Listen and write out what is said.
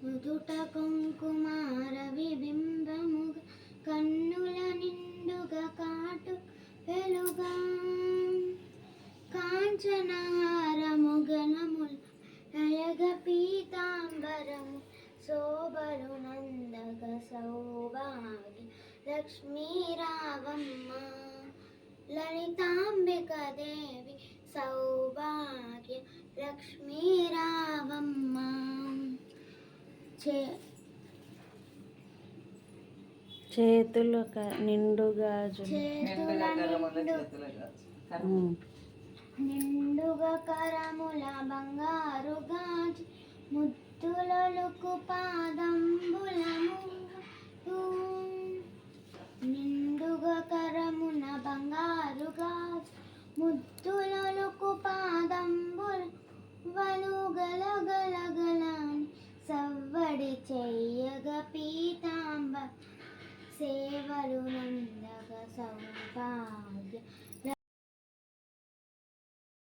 నుదుట కుంకుమార విబింబముగ కన్నుల నిండుగా కాటు వెలుగా కాంచనహారము గణముల నయగ పీతాంబరము శోభలు నందగ సౌభాగ్య లక్ష్మీ రావమ్మ లలితాంబిక దేవి సౌభాగ్య లక్ష్మీ రావమ్మ. చేతుల నిండుగా నిండుగా కరముల బంగారు గాజు ముద్దులొలుకు పాదంబులము నిండుగా కరమున బంగారు గాజు ముద్దులొలుకు పాదంబుల వలు గలగలగలని సవ్వడి చెయ్యగ పీతాంబ సేవలు నందగ సౌభాగ్య